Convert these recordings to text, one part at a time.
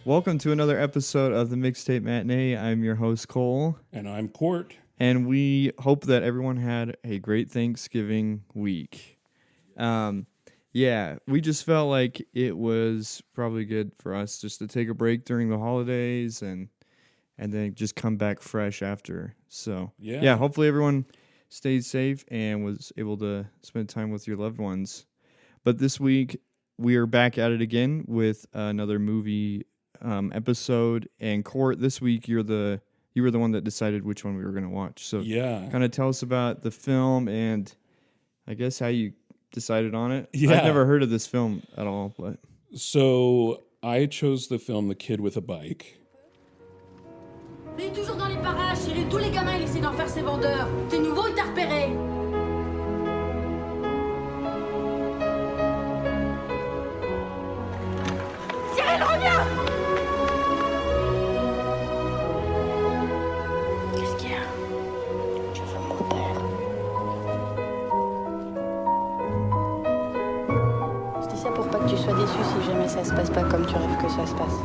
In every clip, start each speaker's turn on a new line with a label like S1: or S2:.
S1: Welcome to another episode of the Mixtape Matinee. I'm your host, Cole.
S2: And I'm Court.
S1: And we hope that everyone had a great Thanksgiving week. We just felt like it was probably good for us just to take a break during the holidays and then just come back fresh after. So, hopefully everyone stayed safe and was able to spend time with your loved ones. But this week, we are back at it again with another movie episode. And Court, this week you were the one that decided which one we were going to watch. So kind of tell us about the film and I guess how you decided on it.
S2: Yeah.
S1: I've never heard of this film at all, but
S2: So I chose the film The Kid with a Bike.
S3: Il est toujours dans les parages, Cyril. Tous les gamins, il essaie d'en faire ses vendeurs. T'es nouveau, il t'a repéré. Cyril, reviens! Qu'est-ce qu'il y a? Je veux mon père.
S4: Je dis ça pour pas que tu sois déçu si jamais ça se passe pas comme tu rêves que ça se passe.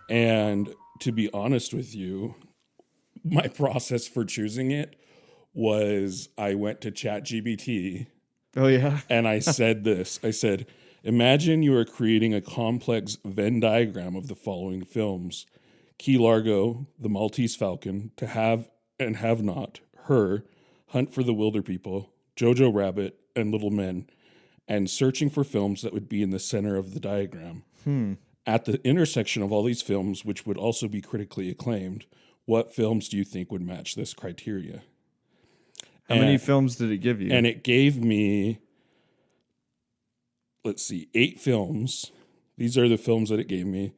S2: And to be honest with you, my process for choosing it was I went to ChatGPT.
S1: Oh, yeah?
S2: And I said this. I said, imagine you are creating a complex Venn diagram of the following films. Key Largo, The Maltese Falcon, To Have and Have Not, Her, Hunt for the Wilder People, Jojo Rabbit, and Little Men, and searching for films that would be in the center of the diagram. At the intersection of all these films, which would also be critically acclaimed, what films do you think would match this criteria?
S1: How many films did it give you?
S2: And it gave me, 8 films. These are the films that it gave me.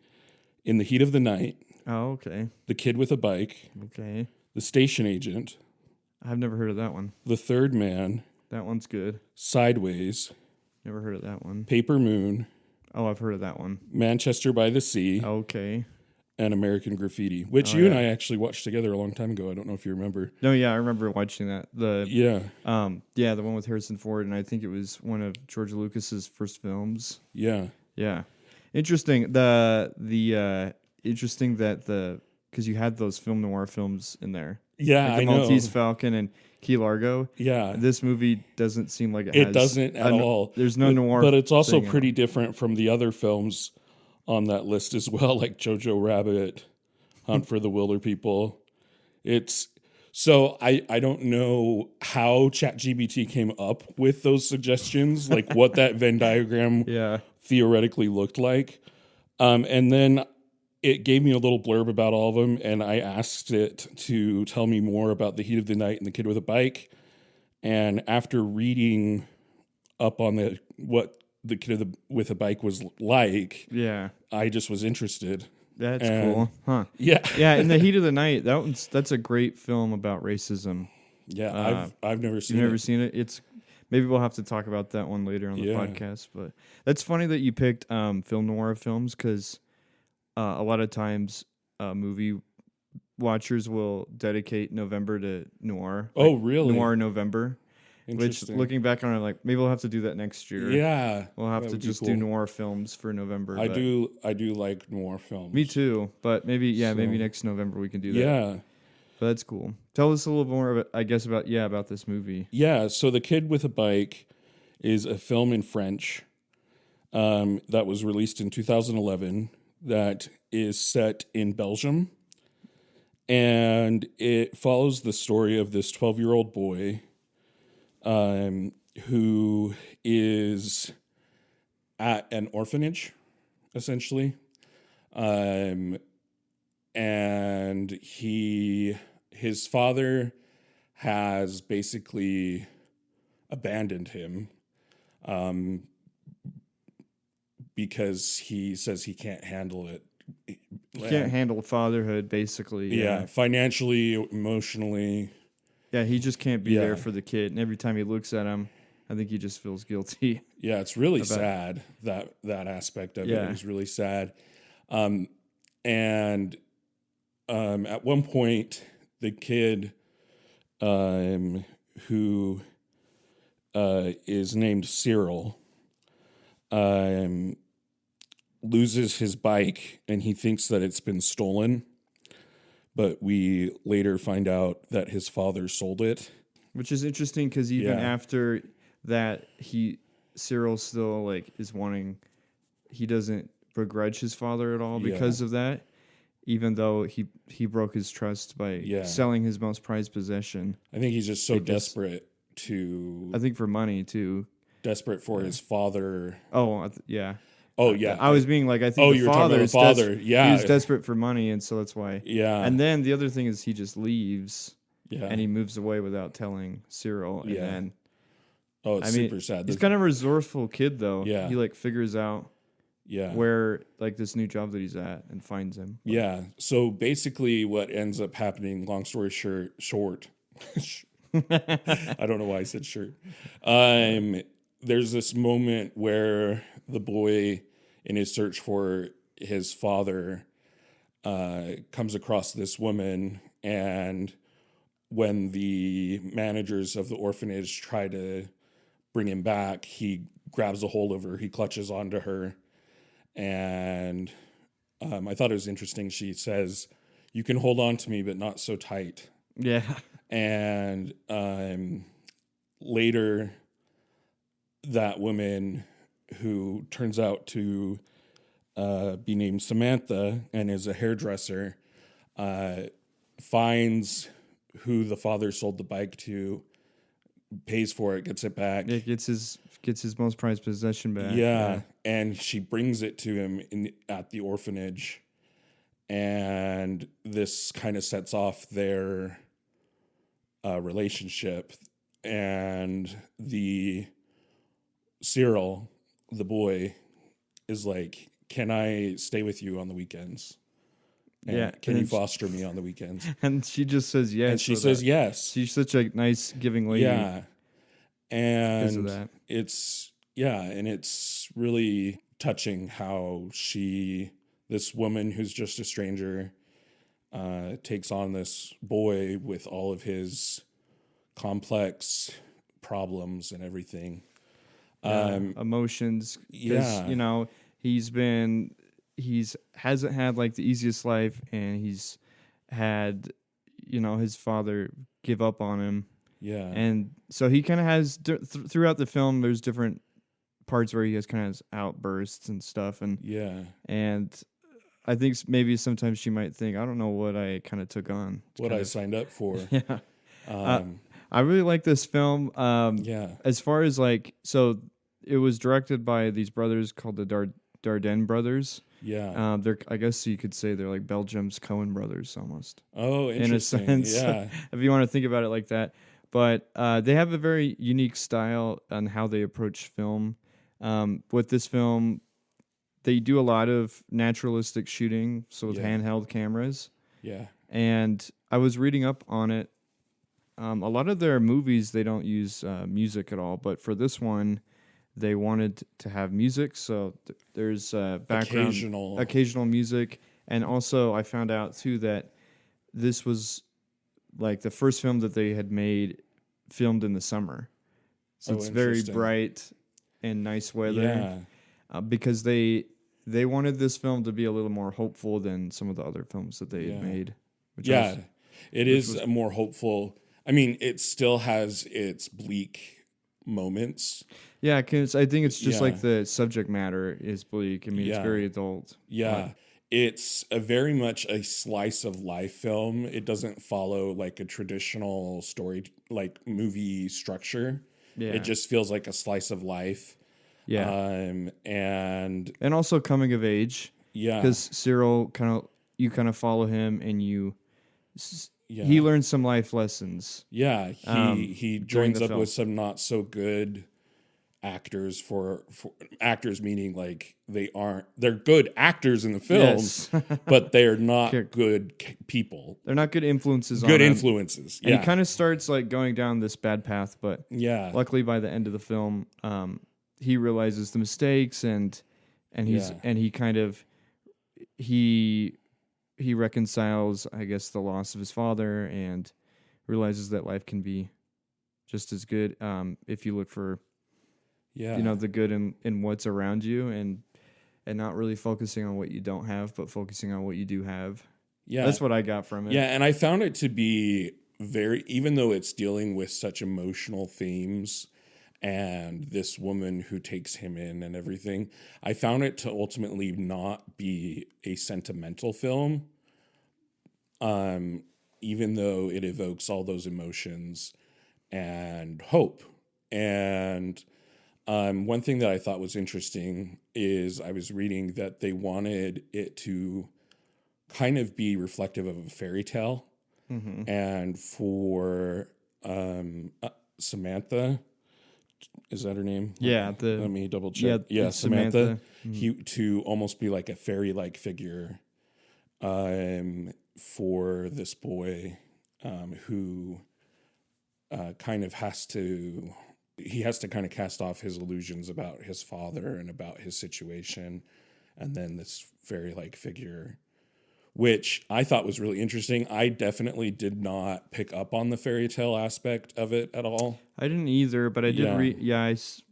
S2: In the Heat of the Night.
S1: Oh, okay.
S2: The Kid with a Bike.
S1: Okay.
S2: The Station Agent.
S1: I've never heard of that one.
S2: The Third Man.
S1: That one's good.
S2: Sideways.
S1: Never heard of that one.
S2: Paper Moon.
S1: Oh, I've heard of that one.
S2: Manchester by the Sea.
S1: Okay.
S2: And American Graffiti, which you and I actually watched together a long time ago. I don't know if you remember.
S1: No, yeah, I remember watching that. The one with Harrison Ford, and I think it was one of George Lucas's first films.
S2: Yeah.
S1: Interesting. Interesting that because you had those film noir films in there.
S2: Yeah,
S1: like the Maltese Falcon and Key Largo.
S2: Yeah.
S1: This movie doesn't seem like
S2: it doesn't at all.
S1: There's no noir.
S2: But it's also pretty different from the other films on that list as well, like Jojo Rabbit, Hunt for the Wilder People. So I don't know how ChatGPT came up with those suggestions, like what that Venn diagram theoretically looked like. And then it gave me a little blurb about all of them, and I asked it to tell me more about The Heat of the Night and The Kid with a Bike. And after reading up on what The Kid with a Bike was like, I just was interested.
S1: That's cool, huh?
S2: Yeah.
S1: In The Heat of the Night, that's a great film about racism.
S2: Yeah, I've never seen it.
S1: You've never seen it? Maybe we'll have to talk about that one later on the podcast. But that's funny that you picked film noir films because a lot of times movie watchers will dedicate November to noir.
S2: Oh, really?
S1: Noir November. Which,
S2: Interesting.
S1: looking back on it, like maybe we'll have to do that next year.
S2: Yeah,
S1: we'll have to just do noir films for November.
S2: I do like noir films.
S1: Me too, but maybe next November we can do that.
S2: Yeah,
S1: but that's cool. Tell us a little more about this movie.
S2: Yeah, so The Kid with a Bike is a film in French that was released in 2011 that is set in Belgium, and it follows the story of this 12-year-old boy who is at an orphanage, essentially. And his father has basically abandoned him because he says he can't handle it.
S1: He can't handle fatherhood, basically.
S2: Yeah, financially, emotionally.
S1: Yeah, he just can't be there for the kid. And every time he looks at him, I think he just feels guilty.
S2: Yeah, it's really sad. That aspect of it is really sad. And at one point, the kid who is named Cyril loses his bike, and he thinks that it's been stolen. But we later find out that his father sold it.
S1: Which is interesting because even after that, Cyril still like is wanting. He doesn't begrudge his father at all because of that, even though he broke his trust by selling his most prized possession.
S2: I think he's just so desperate to.
S1: I think for money too.
S2: Desperate for his father.
S1: Oh yeah.
S2: Oh yeah.
S1: I was being like, I think
S2: you're talking about the father.
S1: He was desperate for money, and so that's why.
S2: Yeah.
S1: And then the other thing is he just leaves.
S2: Yeah.
S1: And he moves away without telling Cyril. And then,
S2: it's super sad.
S1: He's kind of a resourceful kid though.
S2: Yeah.
S1: He like figures out where like this new job that he's at and finds him.
S2: Yeah. So basically what ends up happening, long story short, I don't know why I said shirt. There's this moment where the boy, in his search for his father, comes across this woman, and when the managers of the orphanage try to bring him back, he grabs a hold of her, he clutches onto her, and I thought it was interesting. She says, "You can hold on to me, but not so tight."
S1: Yeah.
S2: And later, that woman, who turns out to be named Samantha and is a hairdresser, finds who the father sold the bike to, pays for it, gets it back.
S1: Yeah, gets his most prized possession back.
S2: Yeah, and she brings it to him at the orphanage, and this kind of sets off their relationship. And Cyril, the boy, is like, "Can I stay with you on the weekends? And can you foster me on the weekends?"
S1: And she just says yes.
S2: And she says yes.
S1: She's such a nice, giving lady.
S2: Yeah. And
S1: that.
S2: it's really touching how this woman who's just a stranger, takes on this boy with all of his complex problems and everything.
S1: Emotions. Because, he hasn't had like the easiest life, and he's had, his father give up on him.
S2: Yeah.
S1: And so he kind of has throughout the film, there's different parts where he has kind of outbursts and stuff. And and I think maybe sometimes she might think, I don't know what I kind of took on.
S2: What I signed up for.
S1: Yeah. I really like this film. As far as so it was directed by these brothers called the Dardenne Brothers.
S2: Yeah.
S1: I guess you could say they're like Belgium's Coen brothers almost.
S2: Oh, interesting.
S1: In a sense.
S2: Yeah.
S1: If you want to think about it like that. But they have a very unique style on how they approach film. With this film, they do a lot of naturalistic shooting, so with handheld cameras.
S2: Yeah.
S1: And I was reading up on it. A lot of their movies, they don't use music at all. But for this one, they wanted to have music, so there's background, occasional music. And also, I found out, too, that this was like the first film that they had filmed in the summer. So it's very bright and nice weather. Yeah. Because they wanted this film to be a little more hopeful than some of the other films that they had made.
S2: It is more hopeful. I mean, it still has its bleak moments.
S1: Yeah, because I think it's just like the subject matter is bleak. I mean, it's very adult.
S2: Yeah. It's very much a slice of life film. It doesn't follow like a traditional story, like movie structure. Yeah. It just feels like a slice of life.
S1: Yeah.
S2: And
S1: also coming of age.
S2: Yeah.
S1: Because Cyril you kind of follow him, and he learns some life lessons.
S2: Yeah. He joins up with some not so good actors for actors, meaning like they're good actors in the films, but they're not good people.
S1: They're not good influences.
S2: Good influences.
S1: And he kind of starts like going down this bad path, but luckily by the end of the film, he realizes the mistakes and he reconciles, I guess, the loss of his father and realizes that life can be just as good if you look for the good in what's around you, and not really focusing on what you don't have, but focusing on what you do have. Yeah. That's what I got from it.
S2: Yeah, and I found it to be even though it's dealing with such emotional themes and this woman who takes him in and everything, I found it to ultimately not be a sentimental film, even though it evokes all those emotions and hope. And one thing that I thought was interesting is I was reading that they wanted it to kind of be reflective of a fairy tale. Mm-hmm. And for Samantha, is that her name?
S1: Yeah.
S2: Let me double check. Yeah, Samantha. Mm-hmm. To almost be like a fairy-like figure for this boy who kind of has to kind of cast off his illusions about his father and about his situation, and then this fairy-like figure, which I thought was really interesting. I definitely did not pick up on the fairy tale aspect of it at all.
S1: I didn't either, but I did read. Yeah,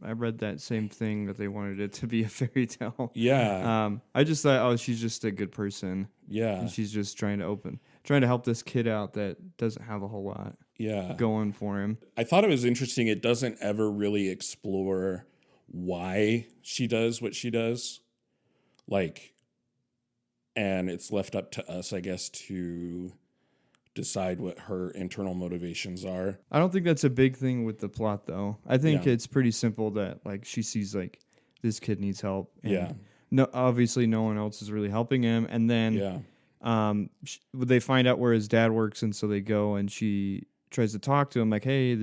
S1: I read that same thing, that they wanted it to be a fairy tale.
S2: Yeah.
S1: I just thought, she's just a good person.
S2: Yeah.
S1: And she's just trying to help this kid out that doesn't have a whole lot going for him.
S2: I thought it was interesting. It doesn't ever really explore why she does what she does. And it's left up to us, I guess, to decide what her internal motivations are.
S1: I don't think that's a big thing with the plot, though. I think it's pretty simple that, she sees, this kid needs help. And obviously no one else is really helping him. And then they find out where his dad works, and so they go, and she tries to talk to him, hey,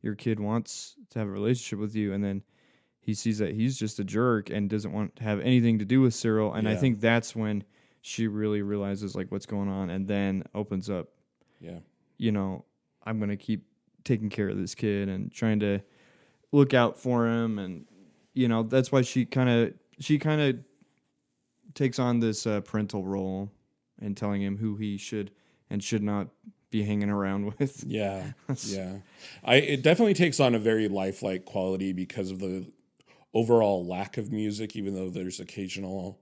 S1: your kid wants to have a relationship with you. And then he sees that he's just a jerk and doesn't want to have anything to do with Cyril. And I think that's when she really realizes what's going on, and then opens up. Yeah. I'm going to keep taking care of this kid and trying to look out for him. And, that's why she kind of takes on this parental role and telling him who he should and should not be hanging around with.
S2: Yeah. Yeah. It definitely takes on a very lifelike quality because of the overall lack of music, even though there's occasional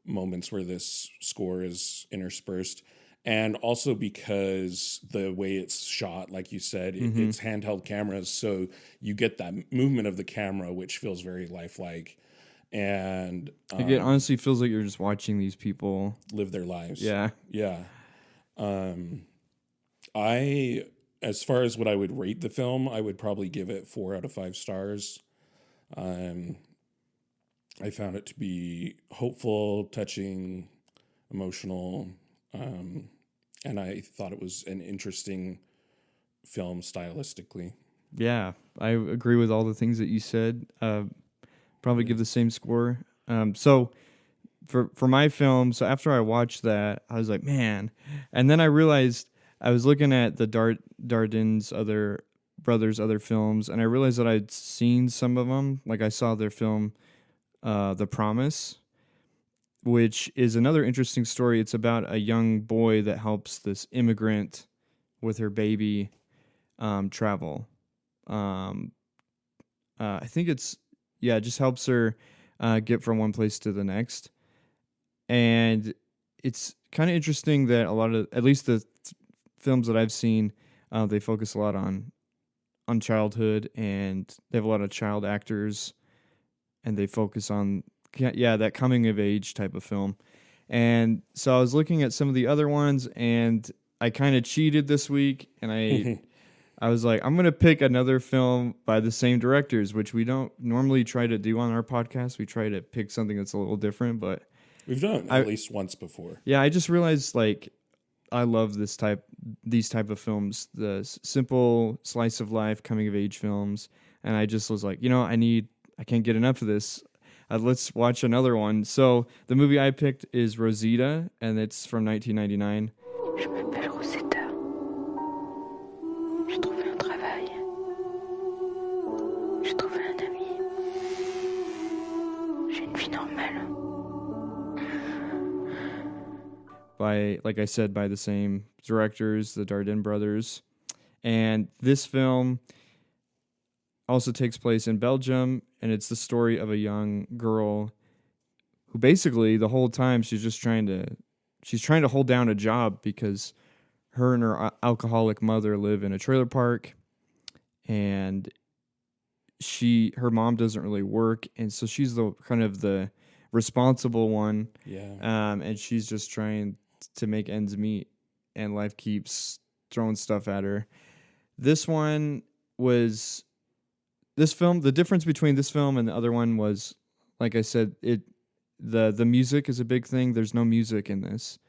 S2: moments where this score is interspersed, and also because the way it's shot, like you said, it's handheld cameras, so you get that movement of the camera, which feels very lifelike, and
S1: it honestly feels like you're just watching these people
S2: live their lives.
S1: Yeah.
S2: As far as what I would rate the film, I would probably give it 4 out of 5 stars. I found it to be hopeful, touching, emotional, and I thought it was an interesting film stylistically.
S1: Yeah, I agree with all the things that you said. Probably give the same score. So for my film, so after I watched that, I was like, man. And then I realized I was looking at the Dardenne's brothers' other films, and I realized that I'd seen some of them. I saw their film, The Promise, which is another interesting story. It's about a young boy that helps this immigrant with her baby travel. I think it just helps her get from one place to the next. And it's kind of interesting that a lot of, at least the films that I've seen, they focus a lot on childhood, and they have a lot of child actors, and they focus on that coming of age type of film. And so I was looking at some of the other ones, and I kind of cheated this week, and I was like, I'm going to pick another film by the same directors, which we don't normally try to do on our podcast. We try to pick something that's a little different, but
S2: we've done it at least once before. Yeah,
S1: I just realized I love these type of films, the simple slice of life coming of age films, and I just was like, I can't get enough of this. Let's watch another one. So the movie I picked is Rosetta, and it's from 1999.
S4: Je m'appelle Rosetta. J'ai trouvé un travail. J'ai trouvé un ami. J'ai une vie normale.
S1: Like I said, by the same directors, the Dardenne Brothers. And this film also takes place in Belgium, and it's the story of a young girl who basically the whole time she's trying to hold down a job because her and her alcoholic mother live in a trailer park, and her mom doesn't really work, and so she's the kind of the responsible one.
S2: Yeah.
S1: And she's just trying to make ends meet, and life keeps throwing stuff at her. The difference between this film and the other one was, like I said, the music is a big thing. There's no music in this,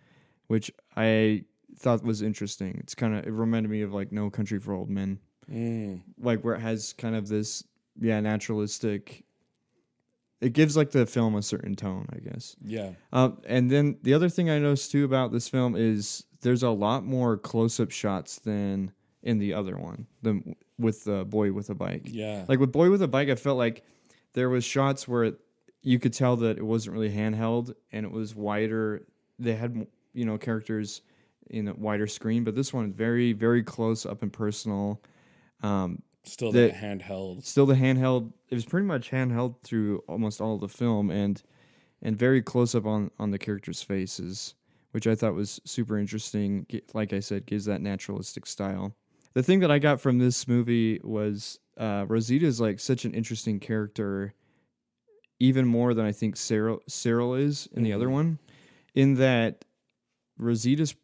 S1: which I thought was interesting. It reminded me of like No Country for Old Men. Like where it has kind of this naturalistic, it gives like the film a certain tone, I guess.
S2: Yeah.
S1: And then the other thing I noticed too about this film is there's a lot more close-up shots than in the other one, with the Boy with a Bike.
S2: Yeah.
S1: Like with Boy with a Bike, I felt like there was shots where you could tell that it wasn't really handheld and it was wider. They had, characters in a wider screen, but this one very, very close up and personal.
S2: Still the handheld. It was pretty much handheld through almost all of the film, and very close up on the characters' faces, which I thought was super interesting. Like I said, gives that naturalistic style. The thing that I got from this movie was Rosita is like such an interesting character, even more than I think Cyril is in the other one, in that Rosita's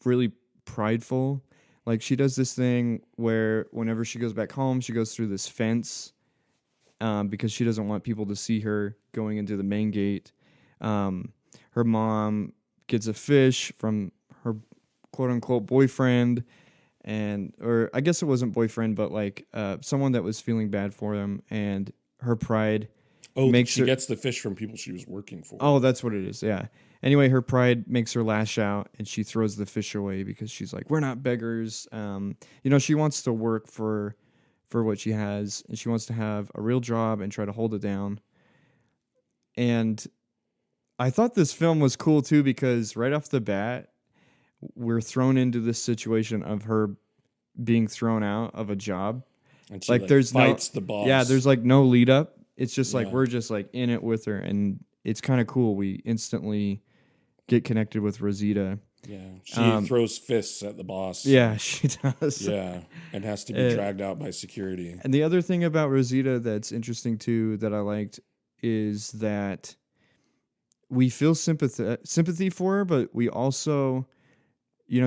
S2: really prideful. Like she does this thing where whenever she goes back home, she goes through this fence because she doesn't want people to see her going into the main gate. Her mom gets a fish from her quote unquote boyfriend, or I guess it wasn't boyfriend, but like someone that was feeling bad for them, and her pride makes she gets the fish from people she was working for.
S1: Oh, that's what it is. Yeah. Anyway, her pride makes her lash out, and she throws the fish away because she's like, "We're not beggars." She wants to work for what she has, and she wants to have a real job and try to hold it down. And I thought this film was cool too because right off the bat, we're thrown into this situation of her being thrown out of a job.
S2: And she there's fights the boss.
S1: Yeah, there's like no lead up. It's just like we're just like in it with her, and it's kind of cool. We instantly get connected with Rosita.
S2: Yeah, she throws fists at the boss.
S1: Yeah, she does.
S2: Yeah, and has to be dragged out by security.
S1: And the other thing about Rosita that's interesting too that I liked is that we feel sympathy for her, but we also,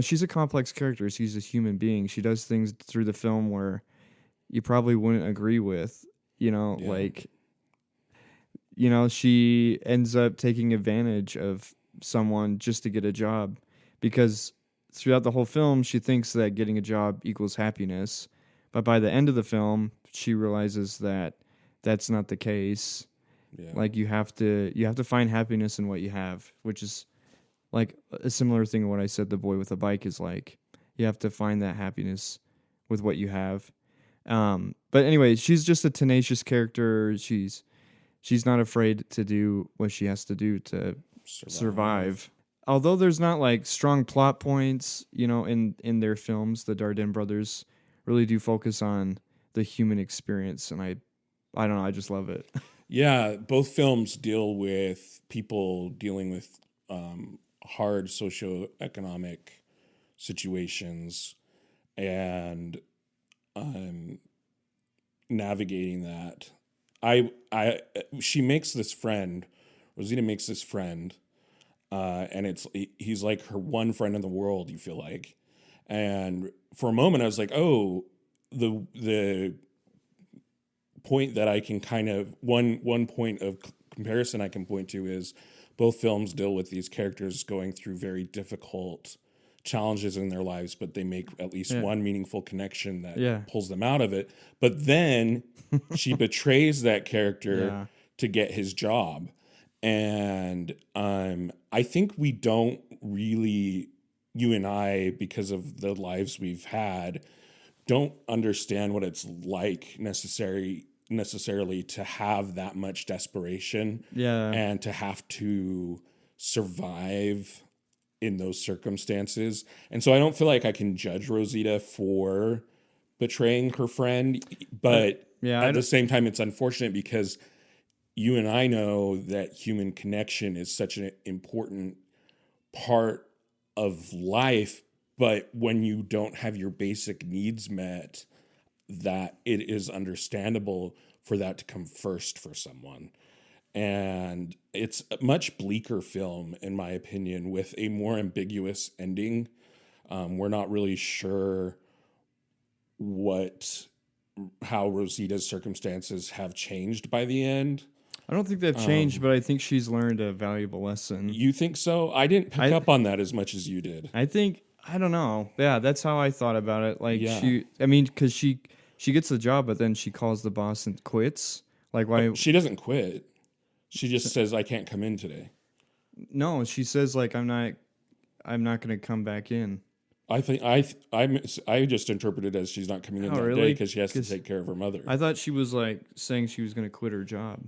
S1: she's a complex character. She's a human being. She does things through the film where you probably wouldn't agree with. She ends up taking advantage of someone just to get a job, because throughout the whole film, she thinks that getting a job equals happiness. But by the end of the film, she realizes that that's not the case. Yeah. Like you have to find happiness in what you have, which is like a similar thing to what I said The Boy with a Bike is like. You have to find that happiness with what you have. But anyway, she's just a tenacious character. She's not afraid to do what she has to do to survive. Although there's not like strong plot points, in their films, the Dardenne Brothers really do focus on the human experience, and I don't know, I just love it.
S2: Yeah, both films deal with people dealing with hard socioeconomic situations and navigating that. Rosita makes this friend, and he's like her one friend in the world, you feel like. And for a moment I was like, oh, the point that I can kind of one point of comparison I can point to is both films deal with these characters going through very difficult challenges in their lives, but they make at least one meaningful connection that pulls them out of it. But then she betrays that character to get his job. And I think we don't really, you and I, because of the lives we've had, don't understand what it's like necessarily to have that much desperation and to have to survive in those circumstances. And so I don't feel like I can judge Rosita for betraying her friend, but at the same time, it's unfortunate because you and I know that human connection is such an important part of life, but when you don't have your basic needs met, that it is understandable for that to come first for someone. And it's a much bleaker film, in my opinion, with a more ambiguous ending. We're not really sure how Rosita's circumstances have changed by the end.
S1: I don't think they've changed, but I think she's learned a valuable lesson.
S2: You think so? I didn't pick up on that as much as you did.
S1: I don't know. Yeah, that's how I thought about it. Like
S2: Yeah.
S1: because she gets the job, but then she calls the boss and quits. Like why?
S2: She doesn't quit. She just says, "I can't come in today."
S1: No, she says like I'm not going to come back in.
S2: I think I just interpreted it as she's not coming in that
S1: really?
S2: day because she has to take care of her mother.
S1: I thought she was like saying she was going to quit her job.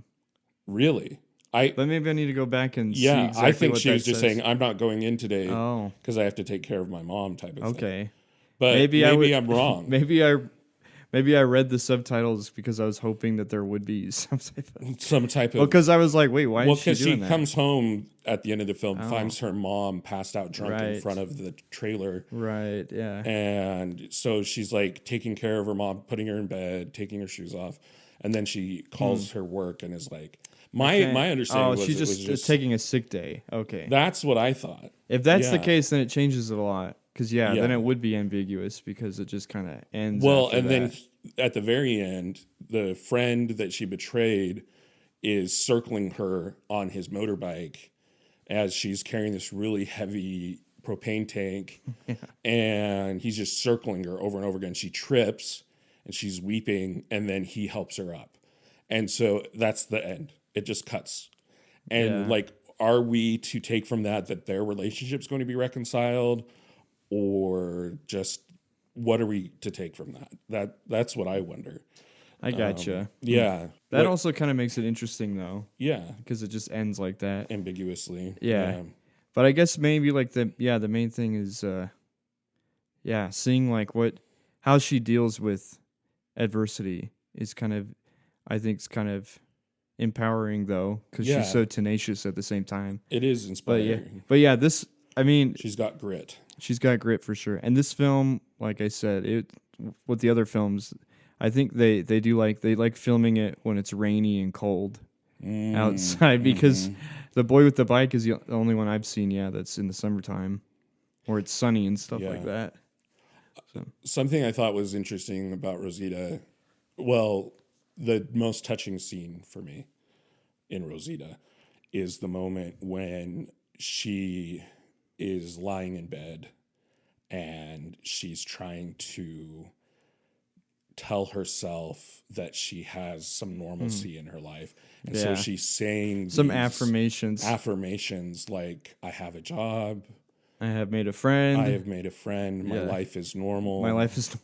S2: Really?
S1: But maybe I need to go back and see
S2: yeah,
S1: exactly
S2: I think
S1: what
S2: she
S1: that
S2: was just
S1: says.
S2: saying, "I'm not going in today
S1: Oh,
S2: because I have to take care of my mom," type of thing.
S1: okay.
S2: But maybe I'm wrong.
S1: Maybe I read the subtitles because I was hoping that there would be some type of.
S2: Well,
S1: because I was like, wait, why is she
S2: because
S1: doing that?
S2: comes home at the end of the film, finds her mom passed out drunk in
S1: Right.
S2: front of the trailer.
S1: Right, yeah.
S2: And so she's like taking care of her mom, putting her in bed, taking her shoes off. And then she calls her work and is like, my understanding was
S1: she's
S2: it was
S1: just taking a sick day. Okay.
S2: That's what I thought.
S1: If that's the
S2: Yeah.
S1: case, then it changes it a lot. Because,
S2: Yeah.
S1: then it would be ambiguous because it just kind of ends.
S2: Well,
S1: after
S2: and
S1: that.
S2: then at the very end, the friend that she betrayed is circling her on his motorbike as she's carrying this really heavy propane tank. And he's just circling her over and over again. She trips and she's weeping, and then he helps her up. And so that's the end. It just cuts. And
S1: Yeah.
S2: like, are we to take from that their relationship's going to be reconciled, or just what are we to take from that? That's what I wonder.
S1: I gotcha.
S2: Yeah.
S1: That also kind of makes it interesting, though,
S2: Yeah.
S1: because it just ends like that.
S2: Ambiguously.
S1: Yeah. But I guess maybe like the main thing is, seeing like how she deals with adversity is kind of, I think, it's kind of empowering though, because
S2: Yeah.
S1: she's so tenacious at the same time.
S2: It is inspiring.
S1: But yeah, this, I mean,
S2: She's got grit.
S1: she's got grit for sure. And this film, like I said, with the other films, I think they like filming it when it's rainy and cold outside, because The Boy with the Bike is the only one I've seen, that's in the summertime, or it's sunny and stuff like that.
S2: Something I thought was interesting about Rosita, well, the most touching scene for me in Rosita is the moment when she is lying in bed and she's trying to tell herself that she has some normalcy in her life. And so she's saying
S1: Some
S2: these
S1: affirmations
S2: like, I have a job,
S1: I have made a friend.
S2: I have made a friend, my life is normal.
S1: My life is,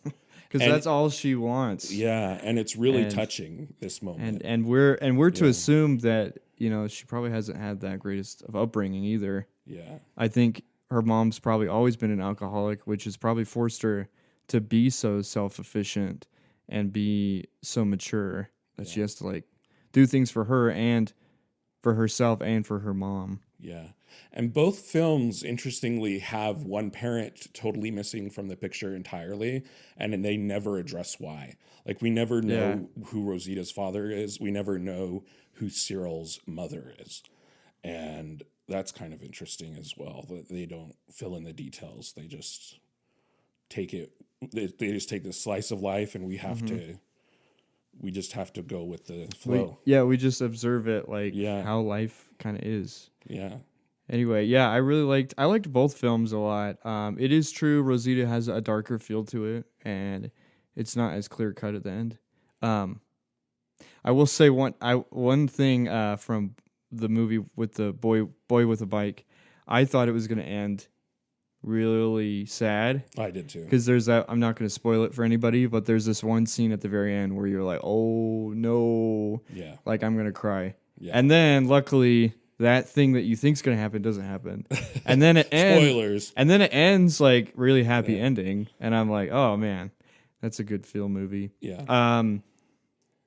S1: because that's all she wants.
S2: Yeah, and it's really touching, this moment.
S1: And we're to assume that she probably hasn't had that greatest of upbringing either.
S2: Yeah.
S1: I think her mom's probably always been an alcoholic, which has probably forced her to be so self-efficient and be so mature that she has to like do things for her and for herself and for her mom.
S2: Yeah. And both films, interestingly, have one parent totally missing from the picture entirely, and they never address why. Like, we never know who Rosita's father is. We never know who Cyril's mother is. And that's kind of interesting as well, that they don't fill in the details. They just take it. They just take this slice of life, and we just have to go with the flow.
S1: We just observe it like how life kind of is.
S2: Yeah.
S1: Anyway, I liked both films a lot. It is true Rosita has a darker feel to it, and it's not as clear cut at the end. I will say one thing from the movie with the boy with a bike. I thought it was going to end really sad.
S2: I did too.
S1: Because there's that, I'm not going to spoil it for anybody, but there's this one scene at the very end where you're like, oh no.
S2: Yeah.
S1: Like, I'm going to cry.
S2: Yeah.
S1: And then luckily that thing that you think's going to happen doesn't happen. And then it ends.
S2: Spoilers.
S1: And then it ends like really happy ending. And I'm like, oh man, that's a good feel movie.
S2: Yeah.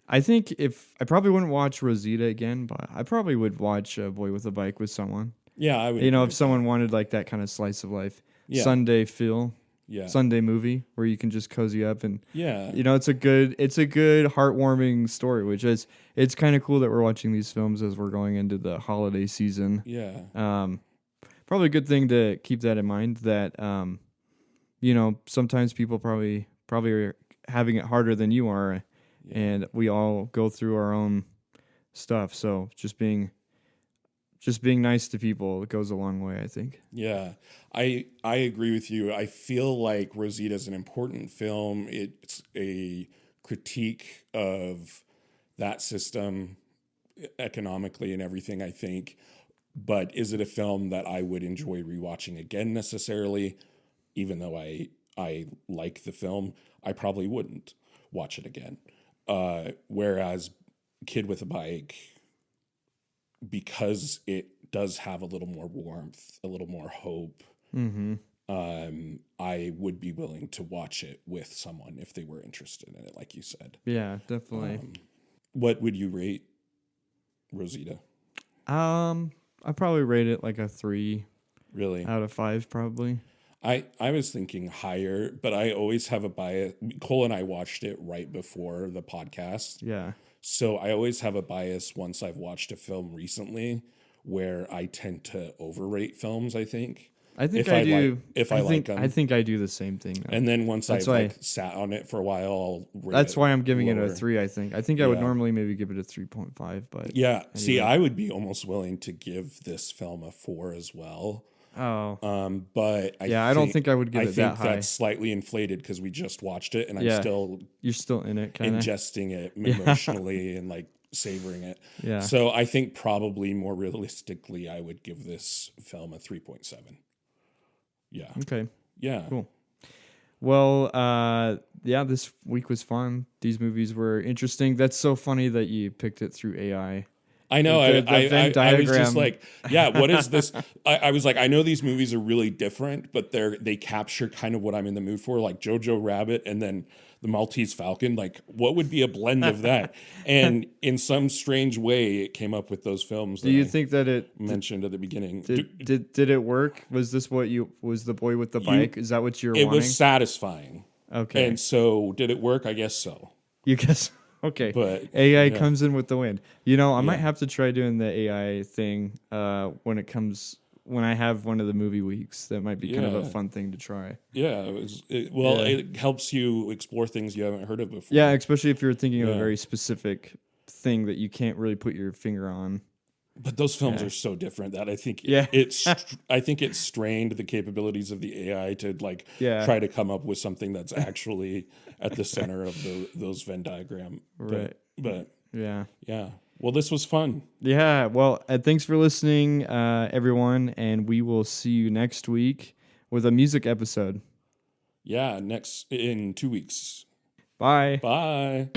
S1: I think if I probably wouldn't watch Rosetta again, but I probably would watch Boy with a Bike with someone.
S2: Yeah, I would.
S1: You know, if someone wanted like that kind of slice of life, Sunday feel, Sunday movie where you can just cozy up and you know, it's a good heartwarming story, which is it's kind of cool that we're watching these films as we're going into the holiday season.
S2: Yeah.
S1: Probably a good thing to keep that in mind that you know, sometimes people probably are having it harder than you are, and we all go through our own stuff. So just being nice to people, it goes a long way, I think.
S2: Yeah, I agree with you. I feel like Rosita is an important film. It's a critique of that system economically and everything, I think. But is it a film that I would enjoy rewatching again necessarily? Even though I like the film, I probably wouldn't watch it again. Whereas Kid with a Bike, because it does have a little more warmth, a little more hope, I would be willing to watch it with someone if they were interested in it, like you said.
S1: Yeah, definitely.
S2: What would you rate Rosita?
S1: I'd probably rate it like a 3.
S2: Really?
S1: Out of 5, probably.
S2: I was thinking higher, but I always have a bias. Cole and I watched it right before the podcast.
S1: Yeah.
S2: So I always have a bias once I've watched a film recently where I tend to overrate films, I think.
S1: I think I do.
S2: I like them.
S1: I think I do the same thing.
S2: And then once I've sat on it for a while, I'll rate
S1: that's why I'm giving
S2: lower.
S1: it a 3, I think. I think I would normally maybe give it a 3.5, but
S2: yeah.
S1: Anyway.
S2: See, I would be almost willing to give this film a 4 as well.
S1: Oh.
S2: But
S1: I don't think I would give it that high.
S2: I think that's slightly inflated because we just watched it and
S1: you're still in it, kind of
S2: ingesting it emotionally and like savoring it.
S1: Yeah.
S2: So I think probably more realistically, I would give this film a 3.7. Yeah.
S1: Okay.
S2: Yeah.
S1: Cool. Well, this week was fun. These movies were interesting. That's so funny that you picked it through AI.
S2: I know. I was just like, what is this? I was like, I know these movies are really different, but they capture kind of what I'm in the mood for, like Jojo Rabbit and then the Maltese Falcon. Like, what would be a blend of that? And in some strange way, it came up with those films.
S1: Do you think that it
S2: mentioned at the beginning?
S1: Did it work? Was this what was the Boy with the Bike? Is that what you're wanting?
S2: It was satisfying.
S1: Okay.
S2: And so, did it work? I guess so.
S1: You guess. Okay,
S2: but
S1: AI comes in with the wind. You know, I might have to try doing the AI thing when I have one of the movie weeks. That might be kind of a fun thing to try.
S2: Yeah, it helps you explore things you haven't heard of before.
S1: Yeah, especially if you're thinking of a very specific thing that you can't really put your finger on.
S2: But those films are so different that I think I think it strained the capabilities of the AI to try to come up with something that's actually at the center of those Venn diagram.
S1: Right.
S2: But
S1: yeah.
S2: Well, this was fun.
S1: Yeah. Well, thanks for listening, everyone, and we will see you next week with a music episode.
S2: Yeah, in 2 weeks.
S1: Bye.
S2: Bye.